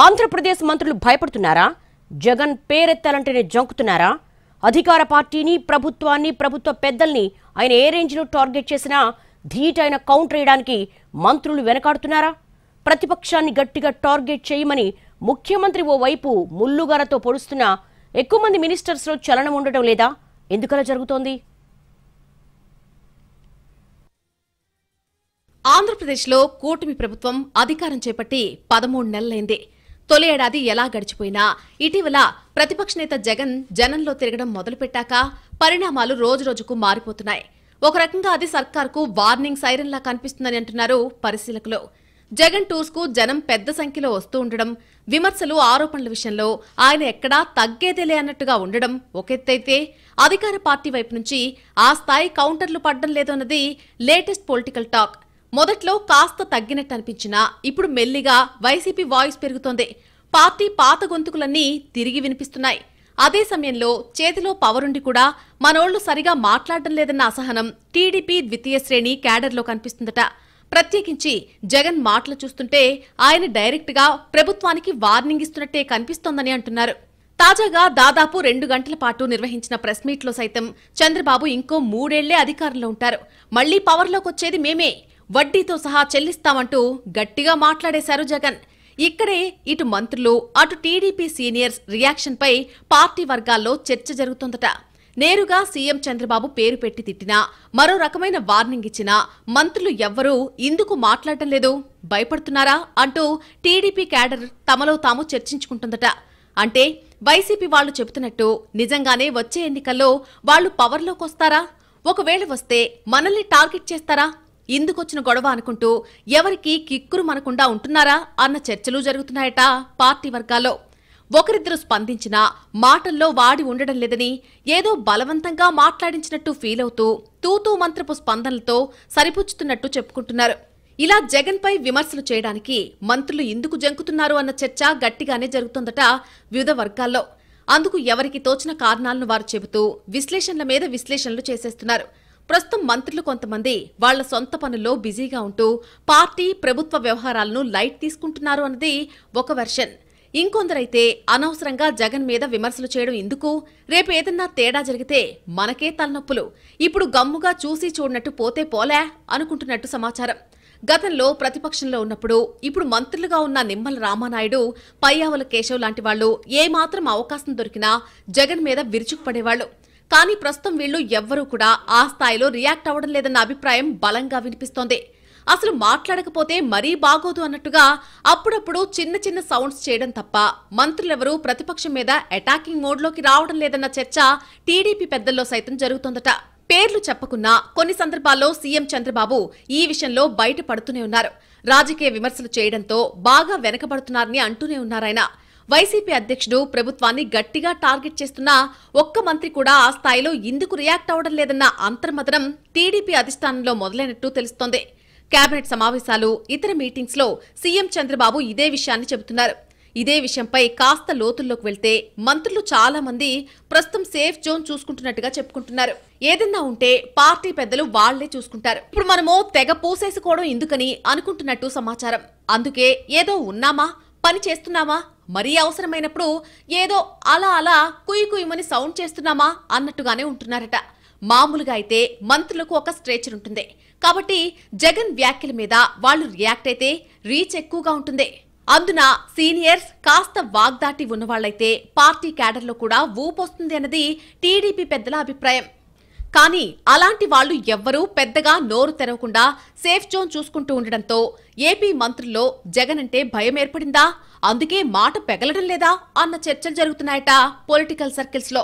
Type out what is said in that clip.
ఆంధ్రప్రదేశ్ మంత్రులు భయపడుతున్నారా? జగన్ పేరెత్తాలంటేనే జంకుతున్నారా? అధికార పార్టీని, ప్రభుత్వాన్ని, ప్రభుత్వ పెద్దల్ని ఆయన ఏ రేంజ్లో టార్గెట్ చేసినా ధీటైన కౌంటర్ వేయడానికి మంత్రులు వెనకాడుతున్నారా? ప్రతిపక్షాన్ని గట్టిగా టార్గెట్ చేయమని ముఖ్యమంత్రి ఓ వైపు ముల్లుగారతో పొడుస్తున్నా ఎక్కువ మంది మినిస్టర్స్లో చలనం ఉండటం లేదా? ఎందుకలా జరుగుతోంది? ఆంధ్రప్రదేశ్లో కూటమి ప్రభుత్వం అధికారం చేపట్టి 13 నెలలైంది. తొలి ఏడాది ఎలా గడిచిపోయినా ఇటీవల ప్రతిపక్ష నేత జగన్ జనంలో తిరగడం మొదలుపెట్టాక పరిణామాలు రోజురోజుకు మారిపోతున్నాయి. ఒక రకంగా అది సర్కార్కు వార్నింగ్ సైరన్లా కనిపిస్తుందని అంటున్నారు పరిశీలకులు. జగన్ టూర్స్ కు జనం పెద్ద సంఖ్యలో వస్తూ ఉండడం, విమర్శలు, ఆరోపణల విషయంలో ఆయన ఎక్కడా తగ్గేదేలే అన్నట్టుగా ఉండడం ఒకెత్తైతే, అధికార పార్టీ వైపు నుంచి ఆ స్థాయి కౌంటర్లు పడ్డం లేదన్నది లేటెస్ట్ పొలిటికల్ టాక్. మొదట్లో కాస్త తగ్గినట్టు అనిపించినా ఇప్పుడు మెల్లిగా వైసీపీ వాయిస్ పెరుగుతోంది. పార్టీ పాత గొంతుకులన్నీ తిరిగి వినిపిస్తున్నాయి. అదే సమయంలో చేతిలో పవరుండి కూడా మనోళ్లు సరిగా మాట్లాడడం లేదన్న అసహనం టీడీపీ ద్వితీయ శ్రేణి క్యాడర్లో కనిపిస్తుందట. ప్రత్యేకించి జగన్ మాటలు చూస్తుంటే ఆయన డైరెక్ట్ గా ప్రభుత్వానికి వార్నింగ్ ఇస్తున్నట్టే కనిపిస్తోందని అంటున్నారు. తాజాగా దాదాపు 2 గంటల పాటు నిర్వహించిన ప్రెస్ మీట్ లో సైతం చంద్రబాబు ఇంకో 3 ఏళ్లే అధికారంలో ఉంటారు, మళ్లీ పవర్లోకి వచ్చేది మేమే, వడ్డీతో సహా చెల్లిస్తామంటూ గట్టిగా మాట్లాడేశారు జగన్. ఇక్కడే ఇటు మంత్రులు, అటు టీడీపీ సీనియర్స్ రియాక్షన్ పై పార్టీ వర్గాల్లో చర్చ జరుగుతోందట. నేరుగా సీఎం చంద్రబాబు పేరు పెట్టి తిట్టినా, మరో రకమైన వార్నింగ్ ఇచ్చినా మంత్రులు ఎవ్వరూ ఇందుకు మాట్లాడటం లేదు, భయపడుతున్నారా అంటూ టీడీపీ క్యాడర్ తమలో తాము చర్చించుకుంటుందట. అంటే వైసీపీ వాళ్లు చెబుతున్నట్టు నిజంగానే వచ్చే ఎన్నికల్లో వాళ్లు పవర్లోకి వస్తారా? ఒకవేళ వస్తే మనల్ని టార్గెట్ చేస్తారా? ఇందుకొచ్చిన గొడవ అనుకుంటూ ఎవరికి కిక్కురు మనకుండా ఉంటున్నారా అన్న చర్చలు జరుగుతున్నాయట పార్టీ వర్గాల్లో. ఒకరిద్దరు స్పందించినా మాటల్లో వాడి ఉండడం లేదని, ఏదో బలవంతంగా మాట్లాడించినట్టు ఫీల్ అవుతూ తూతూ మంత్రపు స్పందనలతో సరిపుచ్చుతున్నట్టు చెప్పుకుంటున్నారు. ఇలా జగన్ పై విమర్శలు చేయడానికి మంత్రులు ఎందుకు జంకుతున్నారు అన్న చర్చ గట్టిగానే జరుగుతోందట వివిధ వర్గాల్లో. అందుకు ఎవరికి తోచిన కారణాలను వారు చెబుతూ విశ్లేషణల మీద విశ్లేషణలు చేసేస్తున్నారు. ప్రస్తుతం మంత్రులు కొంతమంది వాళ్ల సొంత పనుల్లో బిజీగా ఉంటూ పార్టీ, ప్రభుత్వ వ్యవహారాలను లైట్ తీసుకుంటున్నారు అన్నది ఒక వెర్షన్. ఇంకొందరైతే అనవసరంగా జగన్ మీద విమర్శలు చేయడం ఎందుకు, రేపు ఏదన్నా తేడా జరిగితే మనకే తలనొప్పులు, ఇప్పుడు గమ్ముగా చూసి చూడనట్టు పోతే పోలే అనుకుంటున్నట్టు సమాచారం. గతంలో ప్రతిపక్షంలో ఉన్నప్పుడు ఇప్పుడు మంత్రులుగా ఉన్న నిమ్మల రామానాయుడు, పయ్యావుల కేశవ్ లాంటి వాళ్లు ఏమాత్రం అవకాశం దొరికినా జగన్ మీద విరుచుకుపడేవాళ్లు. కానీ ప్రస్తుతం వీళ్లు ఎవ్వరూ కూడా ఆ స్థాయిలో రియాక్ట్ అవ్వడం లేదన్న అభిప్రాయం బలంగా వినిపిస్తోంది. అసలు మాట్లాడకపోతే మరీ బాగోదు అన్నట్టుగా అప్పుడప్పుడు చిన్న చిన్న సౌండ్స్ చేయడం తప్ప మంత్రులెవరూ ప్రతిపక్షం మీద అటాకింగ్ మోడ్లోకి రావడం లేదన్న చర్చ టీడీపీ పెద్దల్లో సైతం జరుగుతోందట. పేర్లు చెప్పకున్నా కొన్ని సందర్భాల్లో సీఎం చంద్రబాబు ఈ విషయంలో బయటపడుతూనే ఉన్నారు. రాజకీయ విమర్శలు చేయడంతో బాగా వెనకబడుతున్నారని అంటూనే ఉన్నారాయన. వైసీపీ అధ్యక్షుడు ప్రభుత్వాన్ని గట్టిగా టార్గెట్ చేస్తున్నా ఒక్క మంత్రి కూడా ఆ స్థాయిలో ఇందుకు రియాక్ట్ అవ్వడం లేదన్న అంతర్మథనం టీడీపీ అధిష్టానంలో మొదలైనట్టు తెలుస్తోంది. కేబినెట్ సమావేశాలు, ఇతర మీటింగ్స్ లో సీఎం చంద్రబాబు ఇదే విషయాన్ని చెబుతున్నారు. ఇదే విషయంపై కాస్త లోతుల్లోకి వెళ్తే మంత్రులు చాలా మంది ప్రస్తుతం సేఫ్ జోన్ చూసుకుంటున్నట్టుగా చెప్పుకుంటున్నారు. ఏదన్నా ఉంటే పార్టీ పెద్దలు వాళ్లే చూసుకుంటారు, ఇప్పుడు మనమో తెగ పూసేసుకోవడం ఎందుకని అనుకుంటున్నట్టు సమాచారం. అందుకే ఏదో ఉన్నామా, పని చేస్తున్నామా, మరీ అవసరమైనప్పుడు ఏదో అలా అలా కుయ్యి కుయ్యమని సౌండ్ చేస్తున్నామా అన్నట్టుగానే ఉంటున్నారట. మామూలుగా అయితే మంత్రులకు ఒక స్ట్రేచర్ ఉంటుంది కాబట్టి జగన్ వ్యాఖ్యల మీద వాళ్లు రియాక్ట్ అయితే రీచ్ ఎక్కువగా ఉంటుంది. అందున సీనియర్స్ కాస్త వాగ్దాటి ఉన్నవాళ్లైతే పార్టీ క్యాడర్లో కూడా ఊపొస్తుంది అన్నది టీడీపీ పెద్దల అభిప్రాయం. కానీ అలాంటి వాళ్లు ఎవ్వరూ పెద్దగా నోరు తెరవకుండా సేఫ్ జోన్ చూసుకుంటూ ఉండడంతో ఏపీ మంత్రుల్లో జగన్ అంటే భయం ఏర్పడిందా, అందుకే మాట పెగలడం లేదా అన్న చర్చలు జరుగుతున్నాయట పొలిటికల్ సర్కిల్స్ లో.